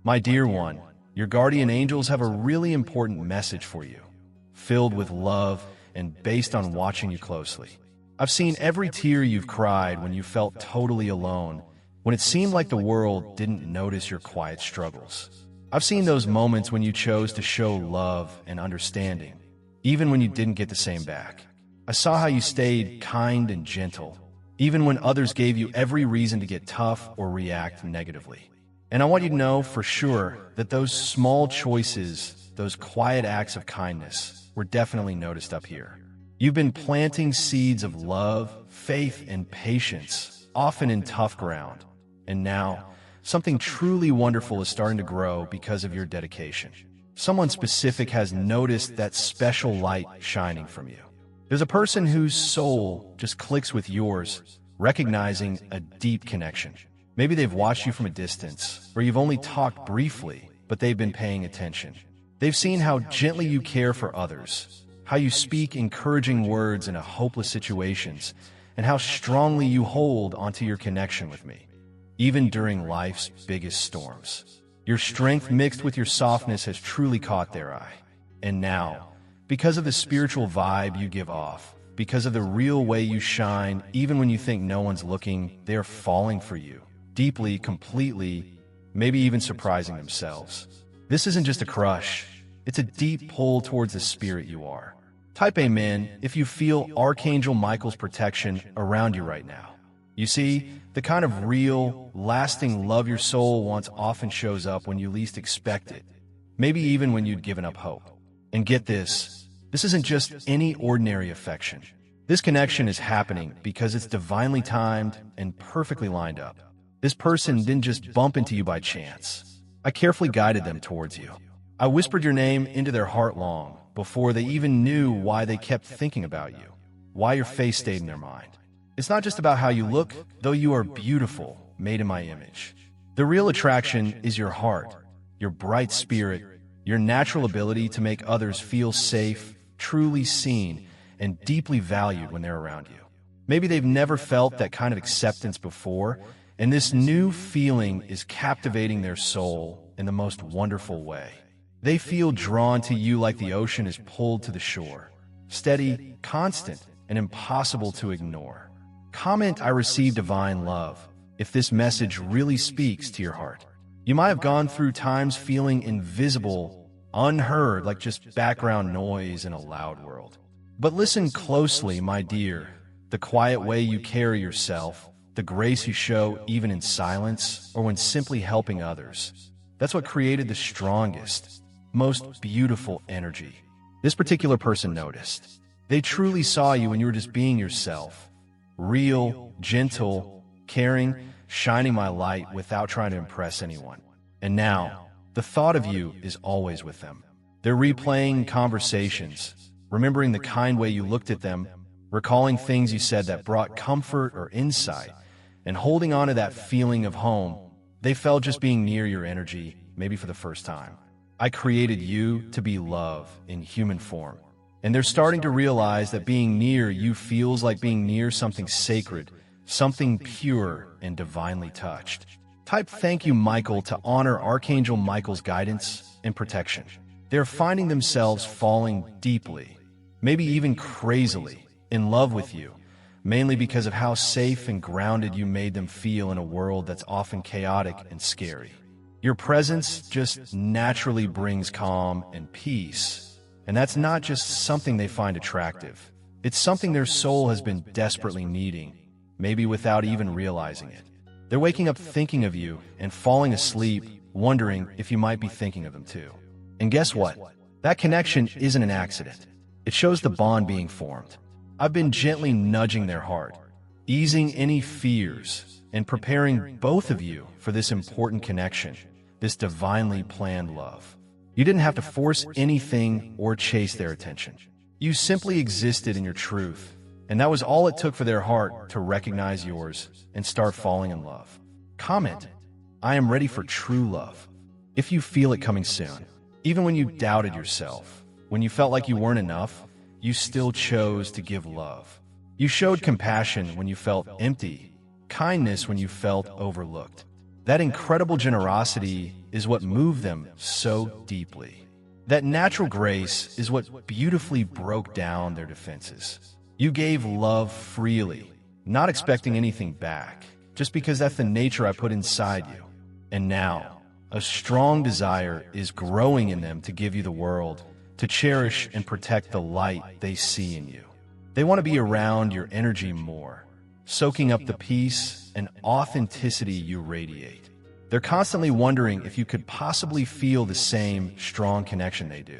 My dear one, your guardian angels have a really important message for you, filled with love and based on watching you closely. I've seen every tear you've cried when you felt totally alone, when it seemed like the world didn't notice your quiet struggles. I've seen those moments when you chose to show love and understanding, even when you didn't get the same back. I saw how you stayed kind and gentle, even when others gave you every reason to get tough or react negatively. And I want you to know for sure that those small choices, those quiet acts of kindness, were definitely noticed up here. You've been planting seeds of love, faith, and patience, often in tough ground. And now, something truly wonderful is starting to grow because of your dedication. Someone specific has noticed that special light shining from you. There's a person whose soul just clicks with yours, recognizing a deep connection. Maybe they've watched you from a distance, or you've only talked briefly, but they've been paying attention. They've seen how gently you care for others, how you speak encouraging words in hopeless situations, and how strongly you hold onto your connection with me, even during life's biggest storms. Your strength mixed with your softness has truly caught their eye. And now, because of the spiritual vibe you give off, because of the real way you shine, even when you think no one's looking, they're falling for you, deeply, completely, maybe even surprising themselves. This isn't just a crush, it's a deep pull towards the spirit you are. Type amen if you feel Archangel Michael's protection around you right now. You see, the kind of real, lasting love your soul wants often shows up when you least expect it, maybe even when you'd given up hope. And get this isn't just any ordinary affection. This connection is happening because it's divinely timed and perfectly lined up. This person didn't just bump into you by chance. I carefully guided them towards you. I whispered your name into their heart long before they even knew why they kept thinking about you, why your face stayed in their mind. It's not just about how you look, though you are beautiful, made in my image. The real attraction is your heart, your bright spirit, your natural ability to make others feel safe, truly seen, and deeply valued when they're around you. Maybe they've never felt that kind of acceptance before, and this new feeling is captivating their soul in the most wonderful way. They feel drawn to you like the ocean is pulled to the shore, steady, constant, and impossible to ignore. Comment, "I receive divine love," if this message really speaks to your heart. You might have gone through times feeling invisible, unheard, like just background noise in a loud world. But listen closely, my dear. The quiet way you carry yourself, the grace you show even in silence or when simply helping others, that's what created the strongest, most beautiful energy. This particular person noticed. They truly saw you when you were just being yourself. Real, gentle, caring, shining my light without trying to impress anyone. And now, the thought of you is always with them. They're replaying conversations, remembering the kind way you looked at them, recalling things you said that brought comfort or insight, and holding on to that feeling of home. They felt just being near your energy, maybe for the first time. I created you to be love in human form. And they're starting to realize that being near you feels like being near something sacred, something pure and divinely touched. Type "Thank you, Michael" to honor Archangel Michael's guidance and protection. They're finding themselves falling deeply, maybe even crazily, in love with you, mainly because of how safe and grounded you made them feel in a world that's often chaotic and scary. Your presence just naturally brings calm and peace. And that's not just something they find attractive. It's something their soul has been desperately needing, maybe without even realizing it. They're waking up thinking of you and falling asleep, wondering if you might be thinking of them too. And guess what? That connection isn't an accident. It shows the bond being formed. I've been gently nudging their heart, easing any fears, and preparing both of you for this important connection, this divinely planned love. You didn't have to force anything or chase their attention. You simply existed in your truth, and that was all it took for their heart to recognize yours and start falling in love. Comment, "I am ready for true love," if you feel it coming soon. Even when you doubted yourself, when you felt like you weren't enough, you still chose to give love. You showed compassion when you felt empty, kindness when you felt overlooked. That incredible generosity is what moved them so deeply. That natural grace is what beautifully broke down their defenses. You gave love freely, not expecting anything back, just because that's the nature I put inside you. And now, a strong desire is growing in them to give you the world, to cherish and protect the light they see in you. They want to be around your energy more, soaking up the peace and authenticity you radiate. They're constantly wondering if you could possibly feel the same strong connection they do.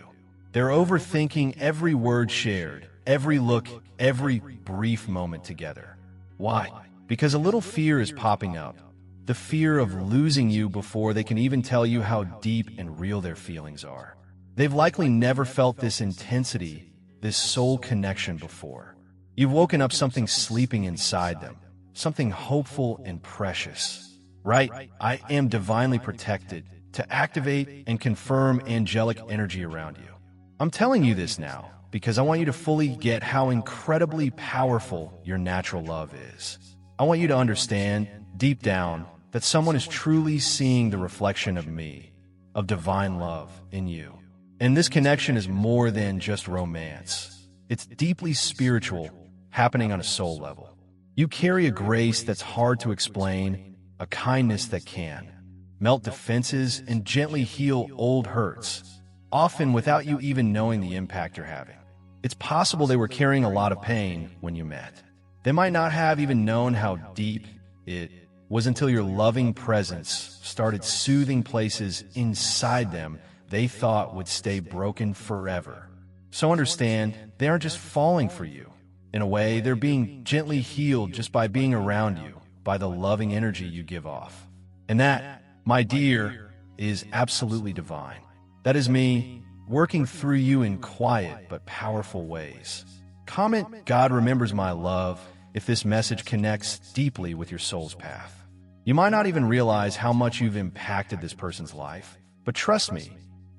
They're overthinking every word shared, every look, every brief moment together. Why? Because a little fear is popping up. The fear of losing you before they can even tell you how deep and real their feelings are. They've likely never felt this intensity, this soul connection before. You've woken up something sleeping inside them, something hopeful and precious. Right? I am divinely protected to activate and confirm angelic energy around you. I'm telling you this now because I want you to fully get how incredibly powerful your natural love is. I want you to understand, deep down, that someone is truly seeing the reflection of me, of divine love in you. And this connection is more than just romance. It's deeply spiritual, happening on a soul level. You carry a grace that's hard to explain, a kindness that can melt defenses and gently heal old hurts, often without you even knowing the impact you're having. It's possible they were carrying a lot of pain when you met. They might not have even known how deep it was until your loving presence started soothing places inside them they thought would stay broken forever. So understand, they aren't just falling for you. In a way, they're being gently healed just by being around you, by the loving energy you give off. And that, my dear, is absolutely divine. That is me working through you in quiet but powerful ways. Comment, "God remembers my love," if this message connects deeply with your soul's path. You might not even realize how much you've impacted this person's life, but trust me,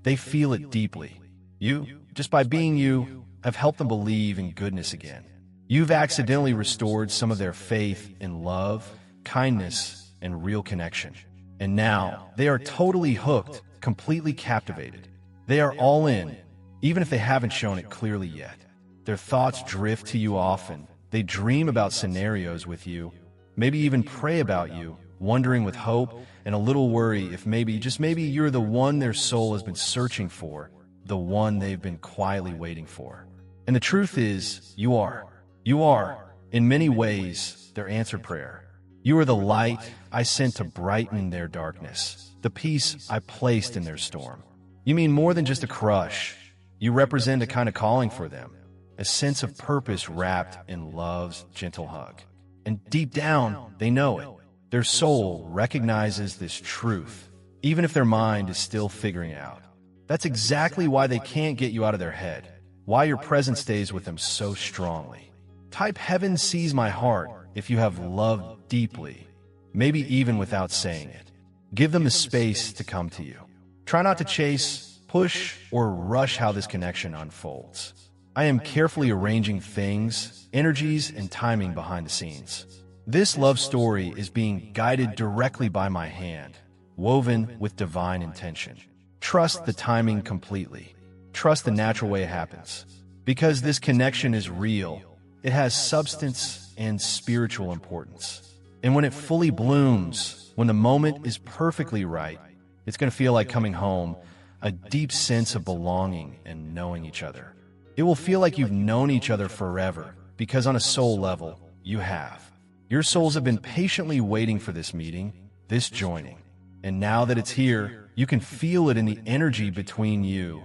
they feel it deeply. You, just by being you, have helped them believe in goodness again. You've accidentally restored some of their faith in love, kindness, and real connection. And now, they are totally hooked, completely captivated. They are all in, even if they haven't shown it clearly yet. Their thoughts drift to you often. They dream about scenarios with you, maybe even pray about you, wondering with hope and a little worry if maybe, just maybe, you're the one their soul has been searching for, the one they've been quietly waiting for. And the truth is, you are. You are, in many ways, their answered prayer. You are the light I sent to brighten their darkness, the peace I placed in their storm. You mean more than just a crush. You represent a kind of calling for them, a sense of purpose wrapped in love's gentle hug. And deep down, they know it. Their soul recognizes this truth, even if their mind is still figuring it out. That's exactly why they can't get you out of their head, why your presence stays with them so strongly. Type "Heaven sees my heart" if you have loved deeply, maybe even without saying it. Give them the space to come to you. Try not to chase, push, or rush how this connection unfolds. I am carefully arranging things, energies, and timing behind the scenes. This love story is being guided directly by my hand, woven with divine intention. Trust the timing completely. Trust the natural way it happens. Because this connection is real, it has substance and spiritual importance. And when it fully blooms, when the moment is perfectly right, it's going to feel like coming home, a deep sense of belonging and knowing each other. It will feel like you've known each other forever, because on a soul level, you have. Your souls have been patiently waiting for this meeting, this joining. And now that it's here, you can feel it in the energy between you.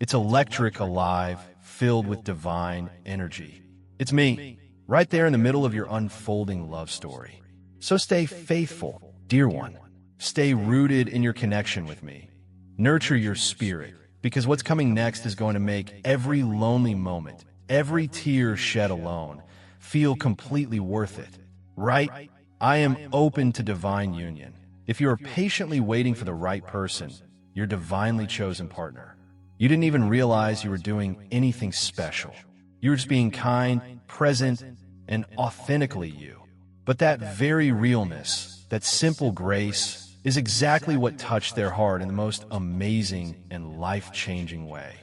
It's electric, alive, filled with divine energy. It's me, right there in the middle of your unfolding love story. So stay faithful, dear one. Stay rooted in your connection with me. Nurture your spirit, because what's coming next is going to make every lonely moment, every tear shed alone, feel completely worth it. Right? I am open to divine union. If you are patiently waiting for the right person, your divinely chosen partner, you didn't even realize you were doing anything special. You were just being kind, present, and authentically you. But that very realness, that simple grace, is exactly what touched their heart in the most amazing and life-changing way.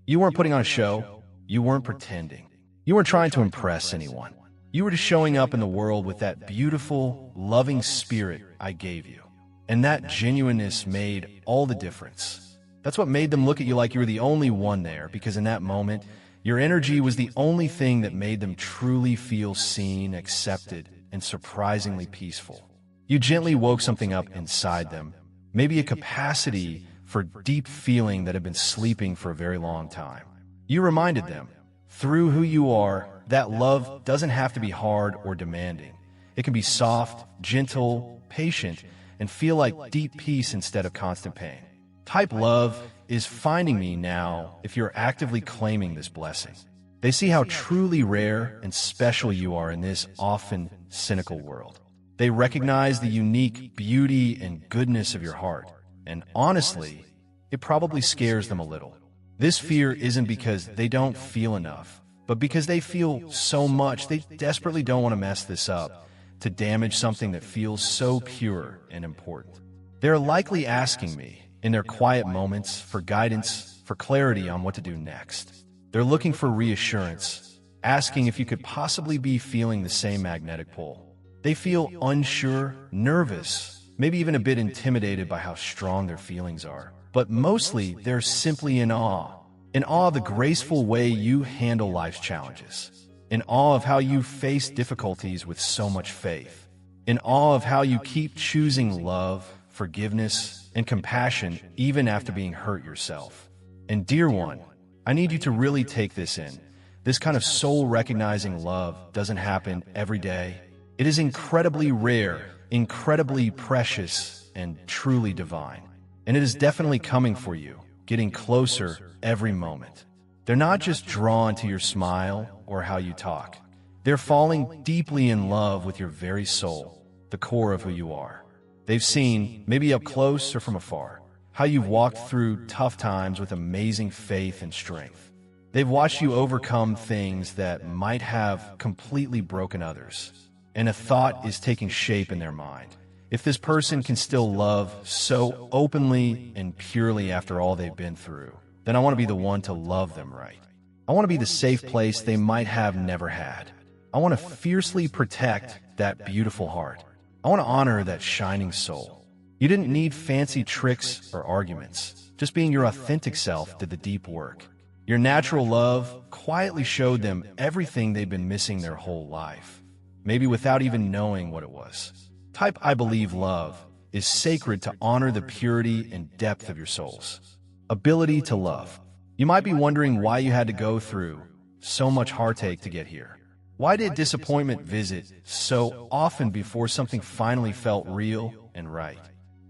You weren't putting on a show. You weren't pretending. You weren't trying to impress anyone. You were just showing up in the world with that beautiful, loving spirit I gave you. And that genuineness made all the difference. That's what made them look at you like you were the only one there, because in that moment, your energy was the only thing that made them truly feel seen, accepted, and surprisingly peaceful. You gently woke something up inside them, maybe a capacity for deep feeling that had been sleeping for a very long time. You reminded them, through who you are, that love doesn't have to be hard or demanding. It can be soft, gentle, patient, and feel like deep peace instead of constant pain. Type love is finding me now if you're actively claiming this blessing. They see how truly rare and special you are in this often cynical world. They recognize the unique beauty and goodness of your heart. And honestly, it probably scares them a little. This fear isn't because they don't feel enough, but because they feel so much. They desperately don't want to mess this up, to damage something that feels so pure and important. They're likely asking me, in their quiet moments, for guidance, for clarity on what to do next. They're looking for reassurance, asking if you could possibly be feeling the same magnetic pull. They feel unsure, nervous, maybe even a bit intimidated by how strong their feelings are. But mostly, they're simply in awe of the graceful way you handle life's challenges, in awe of how you face difficulties with so much faith, in awe of how you keep choosing love, forgiveness, and compassion even after being hurt yourself. And dear one, I need you to really take this in. This kind of soul-recognizing love doesn't happen every day. It is incredibly rare, incredibly precious, and truly divine. And it is definitely coming for you, getting closer every moment. They're not just drawn to your smile or how you talk. They're falling deeply in love with your very soul, the core of who you are. They've seen, maybe up close or from afar, how you've walked through tough times with amazing faith and strength. They've watched you overcome things that might have completely broken others. And a thought is taking shape in their mind. If this person can still love so openly and purely after all they've been through, then I want to be the one to love them right. I want to be the safe place they might have never had. I want to fiercely protect that beautiful heart. I want to honor that shining soul. You didn't need fancy tricks or arguments. Just being your authentic self did the deep work. Your natural love quietly showed them everything they'd been missing their whole life, maybe without even knowing what it was. Type I believe love is sacred to honor the purity and depth of your souls. Ability to love. You might be wondering why you had to go through so much heartache to get here. Why did disappointment visit so often before something finally felt real and right?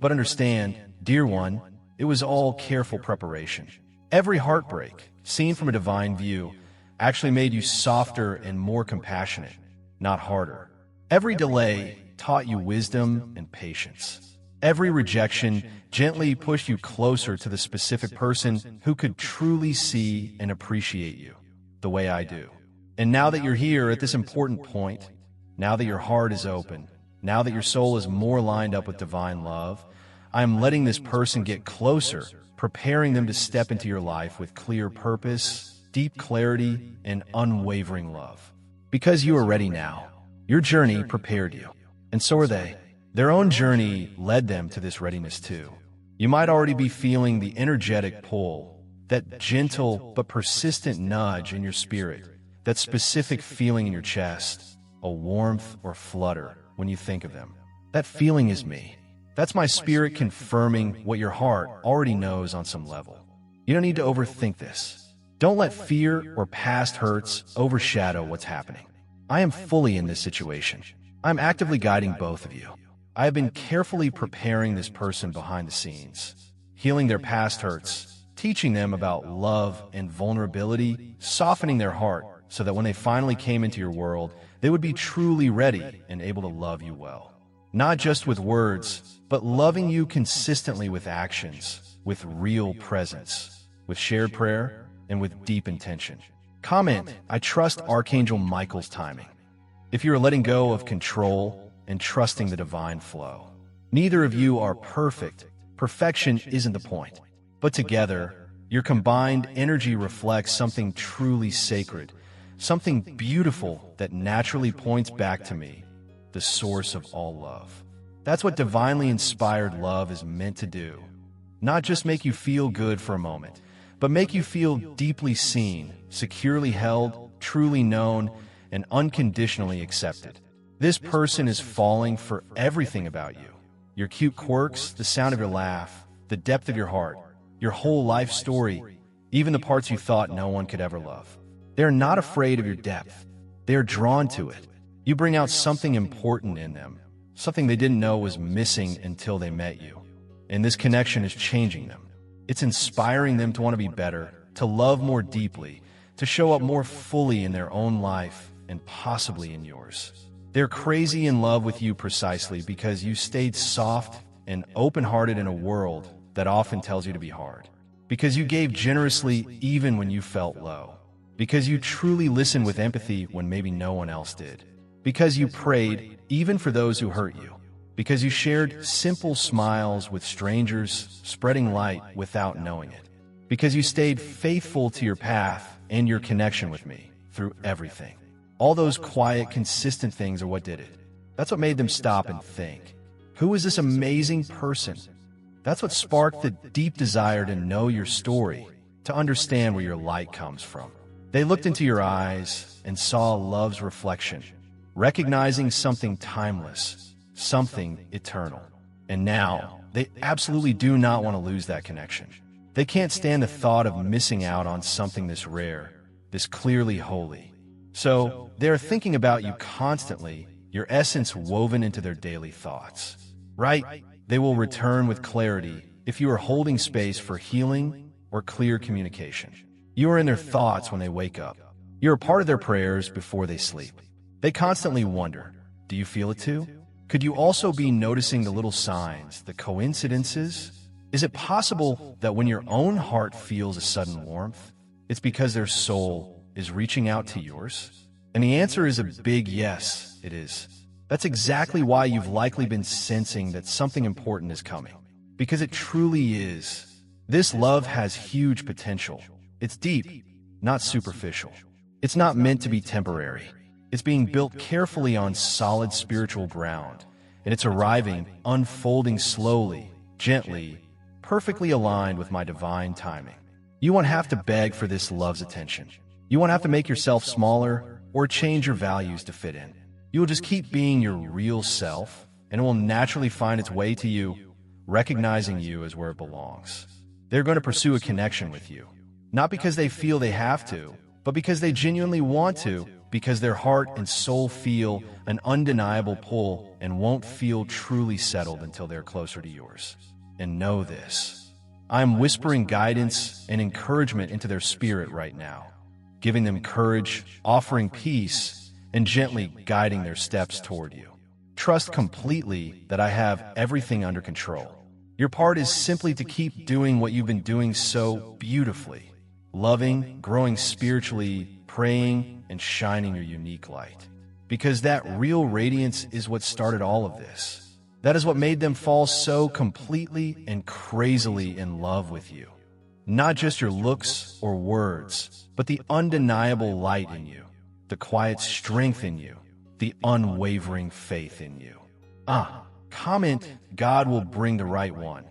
But understand, dear one, it was all careful preparation. Every heartbreak, seen from a divine view, actually made you softer and more compassionate, not harder. Every delay taught you wisdom and patience. Every rejection gently pushed you closer to the specific person who could truly see and appreciate you, the way I do. And now that you're here at this important point, now that your heart is open, now that your soul is more lined up with divine love, I'm letting this person get closer, preparing them to step into your life with clear purpose, deep clarity, and unwavering love. Because you are ready now, your journey prepared you, and so are they. Their own journey led them to this readiness too. You might already be feeling the energetic pull, that gentle but persistent nudge in your spirit, that specific feeling in your chest, a warmth or flutter when you think of them. That feeling is me. That's my spirit confirming what your heart already knows on some level. You don't need to overthink this. Don't let fear or past hurts overshadow what's happening. I am fully in this situation. I'm actively guiding both of you. I have been carefully preparing this person behind the scenes, healing their past hurts, teaching them about love and vulnerability, softening their heart so that when they finally came into your world, they would be truly ready and able to love you well. Not just with words, but loving you consistently with actions, with real presence, with shared prayer, and with deep intention. Comment, I trust Archangel Michael's timing. If you are letting go of control and trusting the divine flow. Neither of you are perfect. Perfection isn't the point. But together, your combined energy reflects something truly sacred, something beautiful that naturally points back to me, the source of all love. That's what divinely inspired love is meant to do. Not just make you feel good for a moment, but make you feel deeply seen, securely held, truly known, and unconditionally accepted. This person is falling for everything about you. Your cute quirks, the sound of your laugh, the depth of your heart, your whole life story, even the parts you thought no one could ever love. They're not afraid of your depth. They're drawn to it. You bring out something important in them, something they didn't know was missing until they met you. And this connection is changing them. It's inspiring them to want to be better, to love more deeply, to show up more fully in their own life and possibly in yours. They're crazy in love with you precisely because you stayed soft and open-hearted in a world that often tells you to be hard. Because you gave generously even when you felt low. Because you truly listened with empathy when maybe no one else did. Because you prayed even for those who hurt you. Because you shared simple smiles with strangers, spreading light without knowing it. Because you stayed faithful to your path and your connection with me through everything. All those quiet, consistent things are what did it. That's what made them stop and think. Who is this amazing person? That's what sparked the deep desire to know your story, to understand where your light comes from. They looked into your eyes and saw love's reflection, recognizing something timeless, something eternal. And now, they absolutely do not want to lose that connection. They can't stand the thought of missing out on something this rare, this clearly holy. So, they're thinking about you constantly, your essence woven into their daily thoughts. Right? They will return with clarity if you are holding space for healing or clear communication. You are in their thoughts when they wake up. You're a part of their prayers before they sleep. They constantly wonder, do you feel it too? Could you also be noticing the little signs, the coincidences? Is it possible that when your own heart feels a sudden warmth, it's because their soul is reaching out to yours? And the answer is a big yes, it is. That's exactly why you've likely been sensing that something important is coming. Because it truly is. This love has huge potential. It's deep, not superficial. It's not meant to be temporary. It's being built carefully on solid spiritual ground. And it's arriving, unfolding slowly, gently, perfectly aligned with my divine timing. You won't have to beg for this love's attention. You won't have to make yourself smaller or change your values to fit in. You will just keep being your real self, and it will naturally find its way to you, recognizing you as where it belongs. They're going to pursue a connection with you, not because they feel they have to, but because they genuinely want to, because their heart and soul feel an undeniable pull and won't feel truly settled until they're closer to yours. And know this. I'm whispering guidance and encouragement into their spirit right now, giving them courage, offering peace, and gently guiding their steps toward you. Trust completely that I have everything under control. Your part is simply to keep doing what you've been doing so beautifully, loving, growing spiritually, praying, and shining your unique light. Because that real radiance is what started all of this. That is what made them fall so completely and crazily in love with you. Not just your looks or words, but the undeniable light in you. The quiet strength in you, the unwavering faith in you. Comment, God will bring the right one.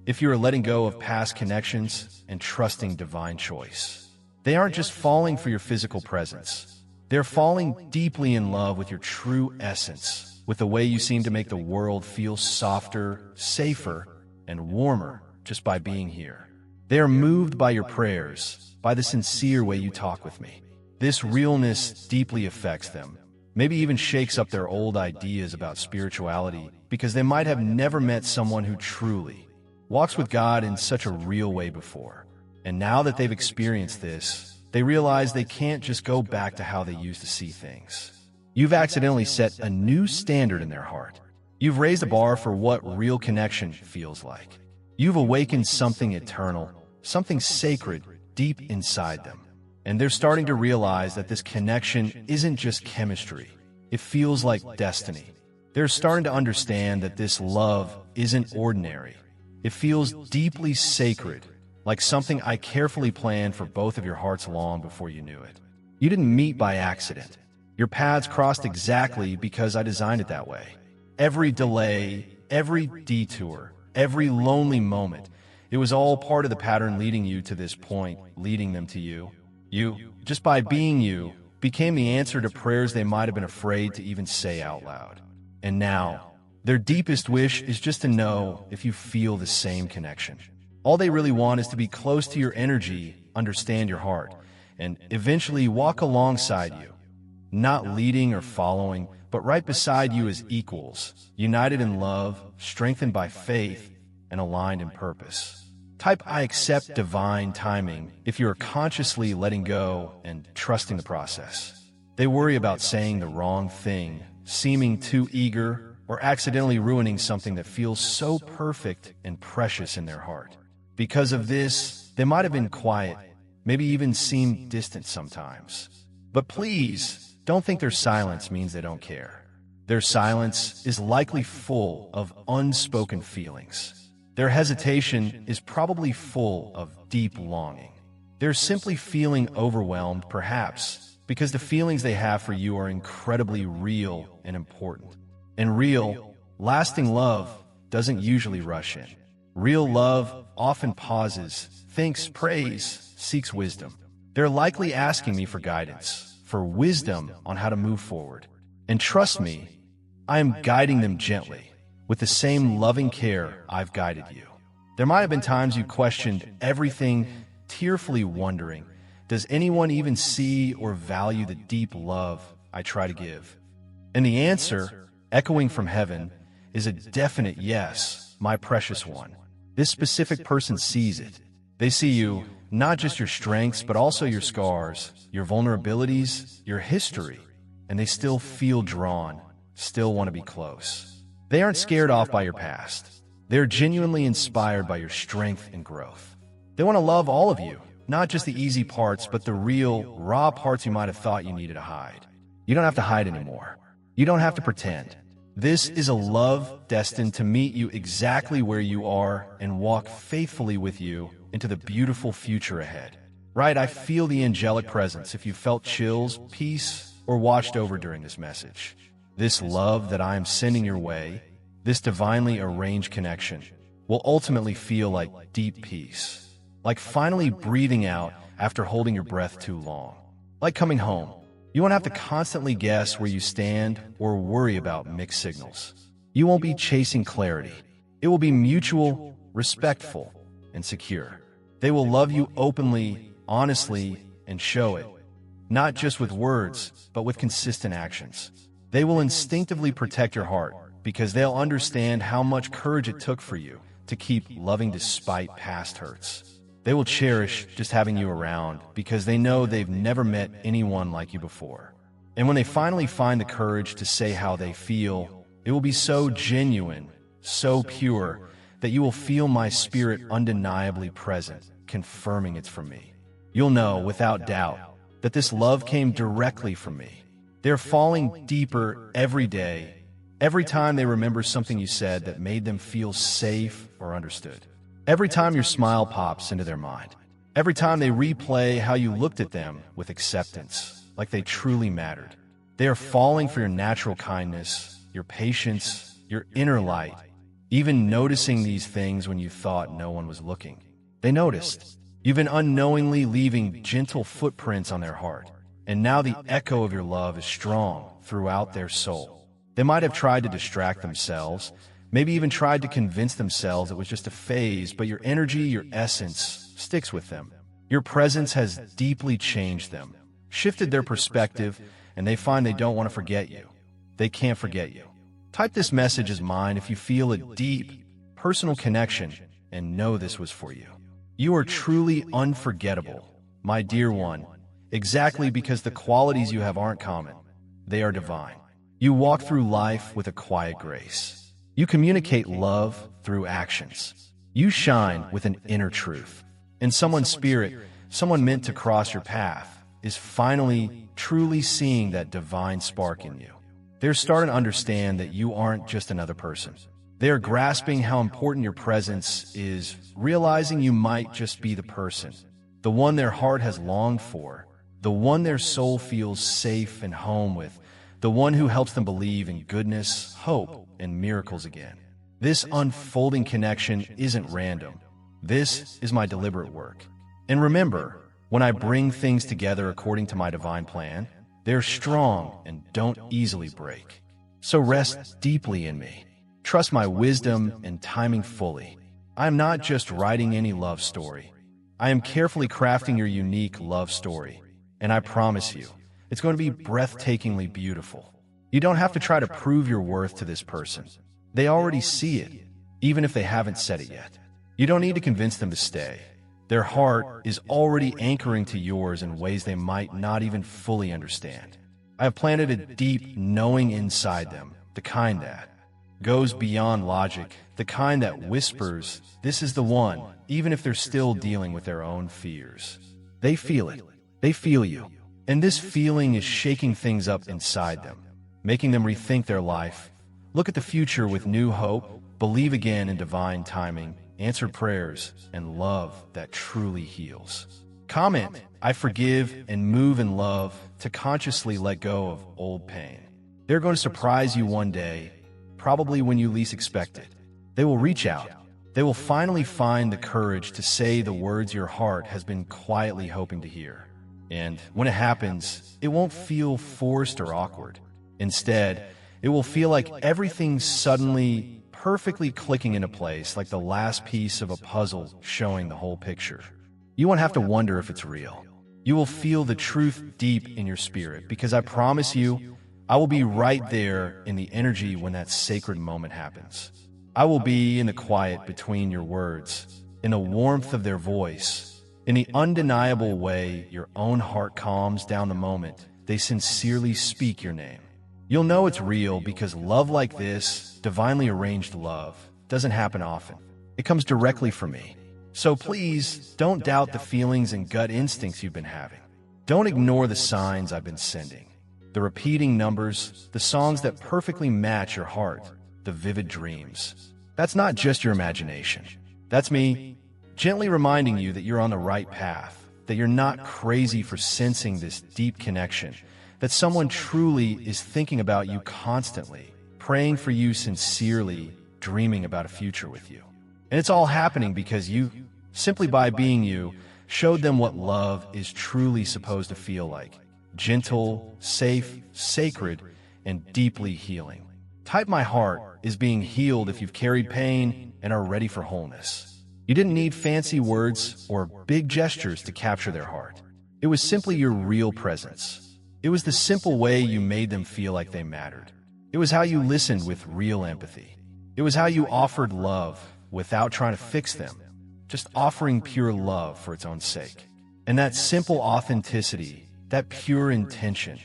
If you are letting go of past connections and trusting divine choice. They aren't just falling for your physical presence. They're falling deeply in love with your true essence, with the way you seem to make the world feel softer, safer, and warmer just by being here. They are moved by your prayers, by the sincere way you talk with me. This realness deeply affects them, maybe even shakes up their old ideas about spirituality because they might have never met someone who truly walks with God in such a real way before. And now that they've experienced this, they realize they can't just go back to how they used to see things. You've accidentally set a new standard in their heart. You've raised a bar for what real connection feels like. You've awakened something eternal, something sacred deep inside them. And they're starting to realize that this connection isn't just chemistry. It feels like destiny. They're starting to understand that this love isn't ordinary. It feels deeply sacred, like something I carefully planned for both of your hearts long before you knew it. You didn't meet by accident. Your paths crossed exactly because I designed it that way. Every delay, every detour, every lonely moment, it was all part of the pattern leading you to this point, leading them to you. You, just by being you, became the answer to prayers they might have been afraid to even say out loud. And now, their deepest wish is just to know if you feel the same connection. All they really want is to be close to your energy, understand your heart, and eventually walk alongside you. Not leading or following, but right beside you as equals, united in love, strengthened by faith, and aligned in purpose. Type I accept divine timing if you are consciously letting go and trusting the process. They worry about saying the wrong thing, seeming too eager, or accidentally ruining something that feels so perfect and precious in their heart. Because of this, they might have been quiet, maybe even seem distant sometimes. But please, don't think their silence means they don't care. Their silence is likely full of unspoken feelings. Their hesitation is probably full of deep longing. They're simply feeling overwhelmed, perhaps, because the feelings they have for you are incredibly real and important. And real, lasting love doesn't usually rush in. Real love often pauses, thinks, prays, seeks wisdom. They're likely asking me for guidance, for wisdom on how to move forward. And trust me, I am guiding them gently, with the same loving care I've guided you. There might have been times you questioned everything, tearfully wondering, does anyone even see or value the deep love I try to give? And the answer, echoing from heaven, is a definite yes, my precious one. This specific person sees it. They see you, not just your strengths, but also your scars, your vulnerabilities, your history, and they still feel drawn, still want to be close. They aren't scared off by your past. They're genuinely inspired by your strength and growth. They want to love all of you, not just the easy parts, but the real, raw parts you might have thought you needed to hide. You don't have to hide anymore. You don't have to pretend. This is a love destined to meet you exactly where you are and walk faithfully with you into the beautiful future ahead. Right, I feel the angelic presence if you felt chills, peace, or watched over during this message. This love that I am sending your way, this divinely arranged connection, will ultimately feel like deep peace, like finally breathing out after holding your breath too long, like coming home. You won't have to constantly guess where you stand or worry about mixed signals. You won't be chasing clarity. It will be mutual, respectful, and secure. They will love you openly, honestly, and show it, not just with words, but with consistent actions. They will instinctively protect your heart because they'll understand how much courage it took for you to keep loving despite past hurts. They will cherish just having you around because they know they've never met anyone like you before. And when they finally find the courage to say how they feel, it will be so genuine, so pure, that you will feel my spirit undeniably present, confirming it's from me. You'll know, without doubt, that this love came directly from me. They're falling deeper every day, every time they remember something you said that made them feel safe or understood. Every time your smile pops into their mind. Every time they replay how you looked at them with acceptance, like they truly mattered. They are falling for your natural kindness, your patience, your inner light, even noticing these things when you thought no one was looking. They noticed. You've been unknowingly leaving gentle footprints on their heart. And now the echo of your love is strong throughout their soul. They might have tried to distract themselves, maybe even tried to convince themselves it was just a phase, but your energy, your essence, sticks with them. Your presence has deeply changed them, shifted their perspective, and they find they don't want to forget you. They can't forget you. Type this message as mine if you feel a deep, personal connection and know this was for you. You are truly unforgettable, my dear one. Exactly because the qualities you have aren't common. They are divine. You walk through life with a quiet grace. You communicate love through actions. You shine with an inner truth. And someone's spirit, someone meant to cross your path, is finally truly seeing that divine spark in you. They're starting to understand that you aren't just another person. They are grasping how important your presence is, realizing you might just be the person, the one their heart has longed for, the one their soul feels safe and home with, the one who helps them believe in goodness, hope, and miracles again. This unfolding connection isn't random. This is my deliberate work. And remember, when I bring things together according to my divine plan, they're strong and don't easily break. So rest deeply in me. Trust my wisdom and timing fully. I am not just writing any love story. I am carefully crafting your unique love story. And I promise you, it's going to be breathtakingly beautiful. You don't have to try to prove your worth to this person. They already see it, even if they haven't said it yet. You don't need to convince them to stay. Their heart is already anchoring to yours in ways they might not even fully understand. I have planted a deep knowing inside them, the kind that goes beyond logic, the kind that whispers, "This is the one," even if they're still dealing with their own fears. They feel it. They feel you. And this feeling is shaking things up inside them, making them rethink their life, look at the future with new hope, believe again in divine timing, answered prayers, and love that truly heals. Comment, "I forgive," and move in love to consciously let go of old pain. They're going to surprise you one day, probably when you least expect it. They will reach out. They will finally find the courage to say the words your heart has been quietly hoping to hear. And when it happens, it won't feel forced or awkward. Instead, it will feel like everything's suddenly perfectly clicking into place, like the last piece of a puzzle showing the whole picture. You won't have to wonder if it's real. You will feel the truth deep in your spirit, because I promise you, I will be right there in the energy when that sacred moment happens. I will be in the quiet between your words, in the warmth of their voice, in the undeniable way your own heart calms down the moment they sincerely speak your name. You'll know it's real because love like this, divinely arranged love, doesn't happen often. It comes directly from me. So please, don't doubt the feelings and gut instincts you've been having. Don't ignore the signs I've been sending. The repeating numbers, the songs that perfectly match your heart, the vivid dreams. That's not just your imagination. That's me, gently reminding you that you're on the right path, that you're not crazy for sensing this deep connection, that someone truly is thinking about you constantly, praying for you sincerely, dreaming about a future with you. And it's all happening because you, simply by being you, showed them what love is truly supposed to feel like. Gentle, safe, sacred, and deeply healing. Type "My heart is being healed" if you've carried pain and are ready for wholeness. You didn't need fancy words or big gestures to capture their heart. It was simply your real presence. It was the simple way you made them feel like they mattered. It was how you listened with real empathy. It was how you offered love without trying to fix them, just offering pure love for its own sake. And that simple authenticity, that pure intention,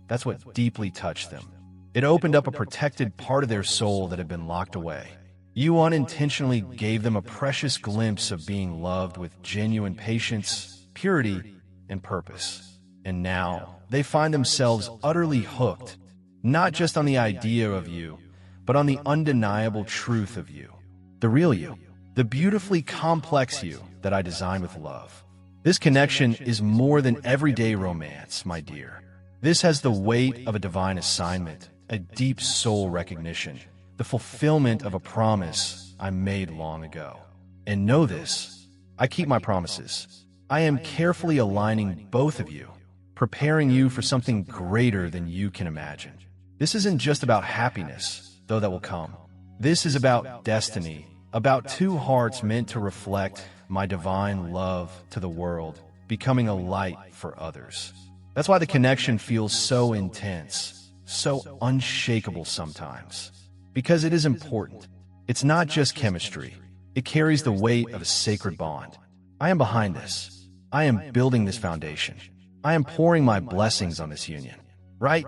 that's what deeply touched them. It opened up a protected part of their soul that had been locked away. You unintentionally gave them a precious glimpse of being loved with genuine patience, purity, and purpose. And now, they find themselves utterly hooked, not just on the idea of you, but on the undeniable truth of you. The real you, the beautifully complex you that I designed with love. This connection is more than everyday romance, my dear. This has the weight of a divine assignment, a deep soul recognition, the fulfillment of a promise I made long ago. And know this, I keep my promises. I am carefully aligning both of you, preparing you for something greater than you can imagine. This isn't just about happiness, though that will come. This is about destiny, about two hearts meant to reflect my divine love to the world, becoming a light for others. That's why the connection feels so intense, so unshakable sometimes. Because it is important. It's not just chemistry. It carries the weight of a sacred bond. I am behind this. I am building this foundation. I am pouring my blessings on this union. Right?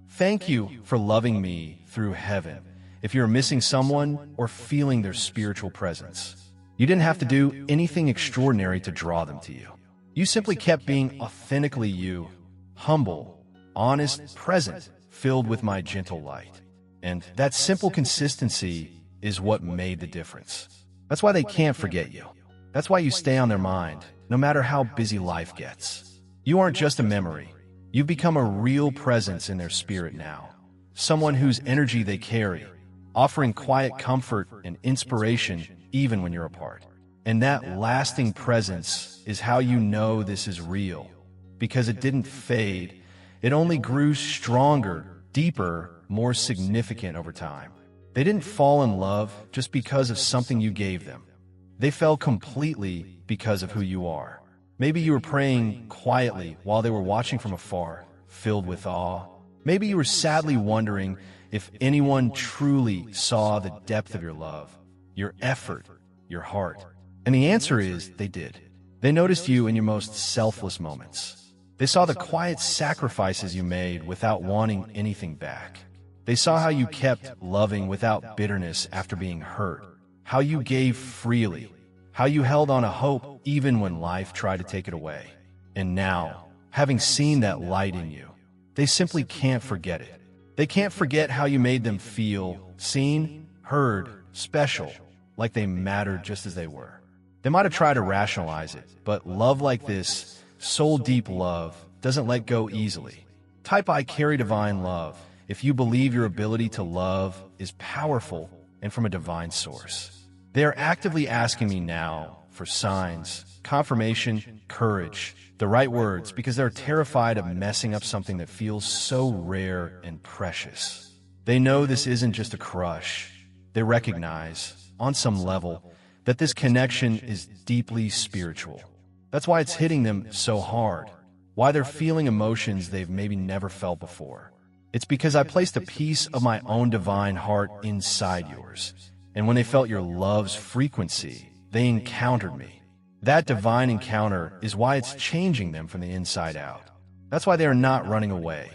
Thank you for loving me through heaven. If you're missing someone or feeling their spiritual presence, you didn't have to do anything extraordinary to draw them to you. You simply kept being authentically you, humble, honest, present, filled with my gentle light. And that simple consistency is what made the difference. That's why they can't forget you. That's why you stay on their mind, no matter how busy life gets. You aren't just a memory. You've become a real presence in their spirit now. Someone whose energy they carry, offering quiet comfort and inspiration even when you're apart. And that lasting presence is how you know this is real. Because it didn't fade, it only grew stronger, deeper, more significant over time. They didn't fall in love just because of something you gave them. They fell completely because of who you are. Maybe you were praying quietly while they were watching from afar, filled with awe. Maybe you were sadly wondering if anyone truly saw the depth of your love, your effort, your heart. And the answer is they did. They noticed you in your most selfless moments. They saw the quiet sacrifices you made without wanting anything back. They saw how you kept loving without bitterness after being hurt, how you gave freely, how you held on to hope even when life tried to take it away. And now, having seen that light in you, they simply can't forget it. They can't forget how you made them feel seen, heard, special, like they mattered just as they were. They might have tried to rationalize it, but love like this, soul-deep love, doesn't let go easily. Type I carry divine love if you believe your ability to love is powerful and from a divine source. They are actively asking me now for signs, confirmation, courage, the right words, because they're terrified of messing up something that feels so rare and precious. They know this isn't just a crush. They recognize, on some level, that this connection is deeply spiritual. That's why it's hitting them so hard, why they're feeling emotions they've maybe never felt before. It's because I placed a piece of my own divine heart inside yours, and when they felt your love's frequency, they encountered me. That divine encounter is why it's changing them from the inside out. That's why they are not running away.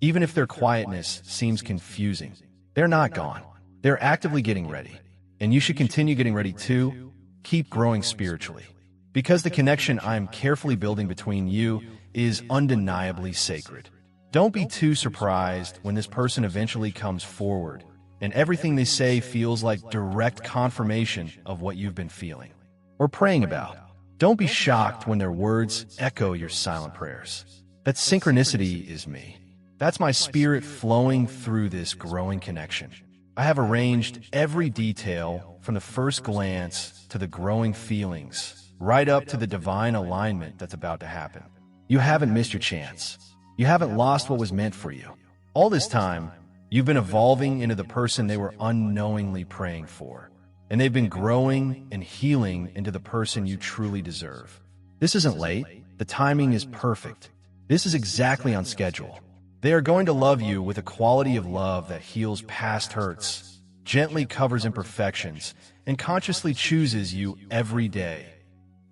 Even if their quietness seems confusing, they're not gone. They're actively getting ready. And you should continue getting ready too. Keep growing spiritually. Because the connection I'm carefully building between you is undeniably sacred. Don't be too surprised when this person eventually comes forward and everything they say feels like direct confirmation of what you've been feeling or praying about. Don't be shocked when their words echo your silent prayers. That synchronicity is me. That's my spirit flowing through this growing connection. I have arranged every detail from the first glance to the growing feelings, right up to the divine alignment that's about to happen. You haven't missed your chance. You haven't lost what was meant for you. All this time, you've been evolving into the person they were unknowingly praying for. And they've been growing and healing into the person you truly deserve. This isn't late. The timing is perfect. This is exactly on schedule. They are going to love you with a quality of love that heals past hurts, gently covers imperfections, and consciously chooses you every day.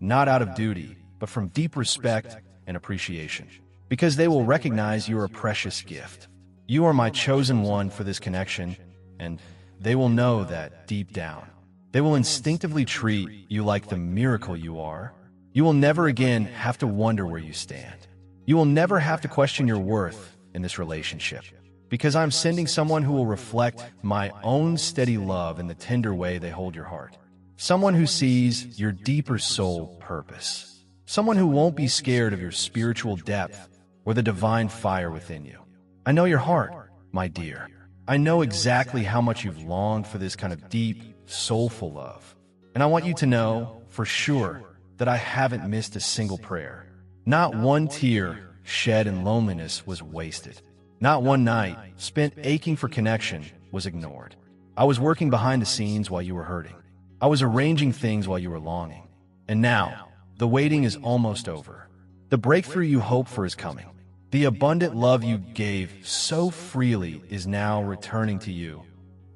Not out of duty, but from deep respect and appreciation. Because they will recognize you are a precious gift. You are my chosen one for this connection, and they will know that deep down. They will instinctively treat you like the miracle you are. You will never again have to wonder where you stand. You will never have to question your worth in this relationship, because I'm sending someone who will reflect my own steady love in the tender way they hold your heart. Someone who sees your deeper soul purpose. Someone who won't be scared of your spiritual depth or the divine fire within you. I know your heart, my dear. I know exactly how much you've longed for this kind of deep, soulful love. And I want you to know, for sure, that I haven't missed a single prayer. Not one tear shed in loneliness was wasted. Not one night spent aching for connection was ignored. I was working behind the scenes while you were hurting. I was arranging things while you were longing. And now, the waiting is almost over. The breakthrough you hoped for is coming. The abundant love you gave so freely is now returning to you,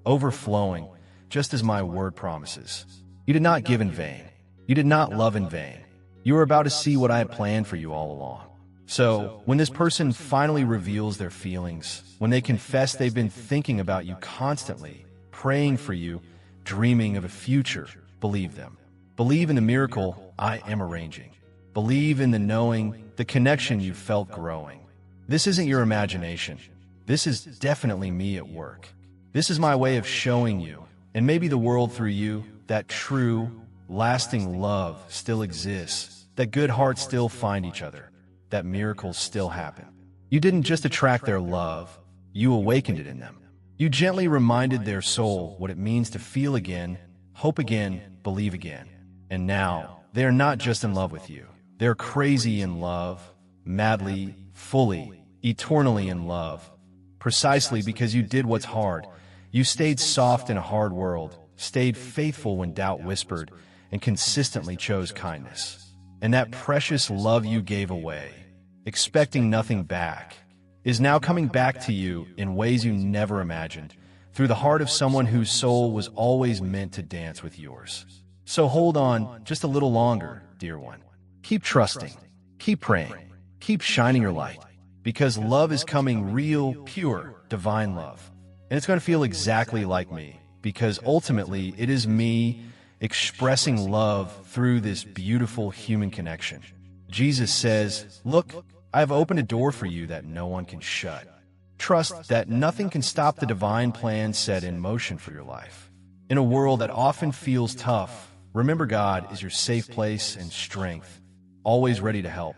overflowing, just as my word promises. You did not give in vain. You did not love in vain. You are about to see what I had planned for you all along. So, when this person finally reveals their feelings, when they confess they've been thinking about you constantly, praying for you, dreaming of a future, believe them. Believe in the miracle I am arranging. Believe in the knowing, the connection you felt growing. This isn't your imagination. This is definitely me at work. This is my way of showing you, and maybe the world through you, that true, lasting love still exists, that good hearts still find each other, that miracles still happen. You didn't just attract their love, you awakened it in them. You gently reminded their soul what it means to feel again, hope again, believe again. And now, they are not just in love with you. They're crazy in love, madly, fully, eternally in love. Precisely because you did what's hard. You stayed soft in a hard world, stayed faithful when doubt whispered, and consistently chose kindness. And that precious love you gave away, expecting nothing back, is now coming back to you in ways you never imagined, through the heart of someone whose soul was always meant to dance with yours. So hold on just a little longer, dear one. Keep trusting, keep praying, keep shining your light, because love is coming, real, pure, divine love. And it's going to feel exactly like me, because ultimately it is me expressing love through this beautiful human connection. Jesus says, "Look, I have opened a door for you that no one can shut." Trust that nothing can stop the divine plan set in motion for your life. In a world that often feels tough, remember God is your safe place and strength, always ready to help,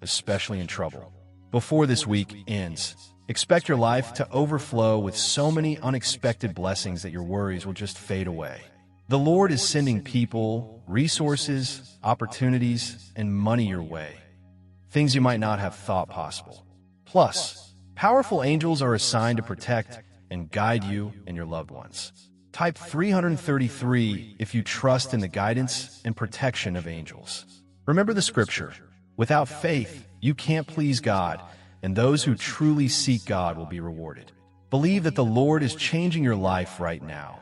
especially in trouble. Before this week ends, expect your life to overflow with so many unexpected blessings that your worries will just fade away. The Lord is sending people, resources, opportunities, and money your way, things you might not have thought possible. Plus, powerful angels are assigned to protect and guide you and your loved ones. Type 333 if you trust in the guidance and protection of angels. Remember the scripture, without faith, you can't please God, and those who truly seek God will be rewarded. Believe that the Lord is changing your life right now,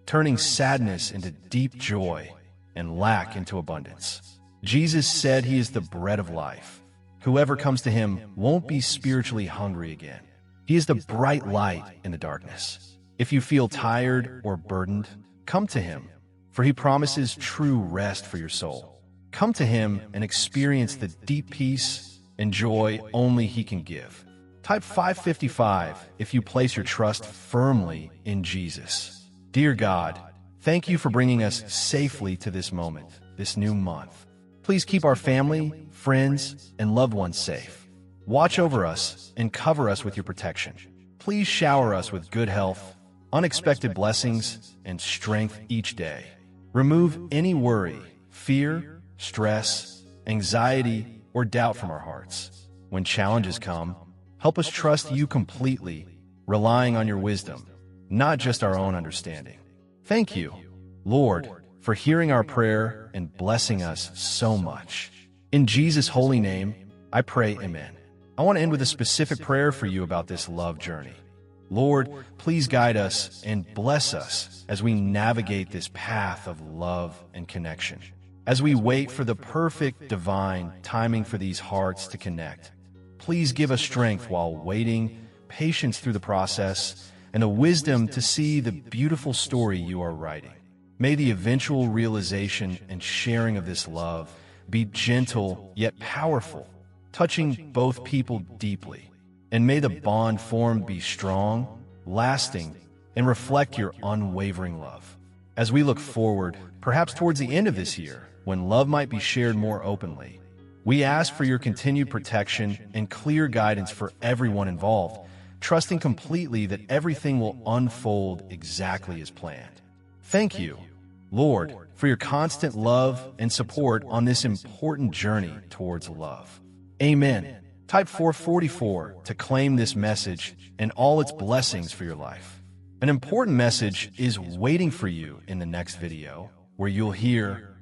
turning sadness into deep joy and lack into abundance. Jesus said he is the bread of life. Whoever comes to him won't be spiritually hungry again. He is the bright light in the darkness. If you feel tired or burdened, come to him, for he promises true rest for your soul. Come to him and experience the deep peace and joy only he can give. Type 555 if you place your trust firmly in Jesus. Dear God, thank you for bringing us safely to this moment, this new month. Please keep our family, friends, and loved ones safe. Watch over us and cover us with your protection. Please shower us with good health, unexpected blessings, and strength each day. Remove any worry, fear, stress, anxiety, or doubt from our hearts. When challenges come, help us trust you completely, relying on your wisdom, not just our own understanding. Thank you, Lord, for hearing our prayer and blessing us so much. In Jesus' holy name, I pray, amen. I want to end with a specific prayer for you about this love journey. Lord, please guide us and bless us as we navigate this path of love and connection. As we wait for the perfect divine timing for these hearts to connect, please give us strength while waiting, patience through the process, and the wisdom to see the beautiful story you are writing. May the eventual realization and sharing of this love be gentle yet powerful, touching both people deeply. And may the bond formed be strong, lasting, and reflect your unwavering love. As we look forward, perhaps towards the end of this year, when love might be shared more openly, we ask for your continued protection and clear guidance for everyone involved, trusting completely that everything will unfold exactly as planned. Thank you, Lord, for your constant love and support on this important journey towards love. Amen. Type 444 to claim this message and all its blessings for your life. An important message is waiting for you in the next video, where you'll hear,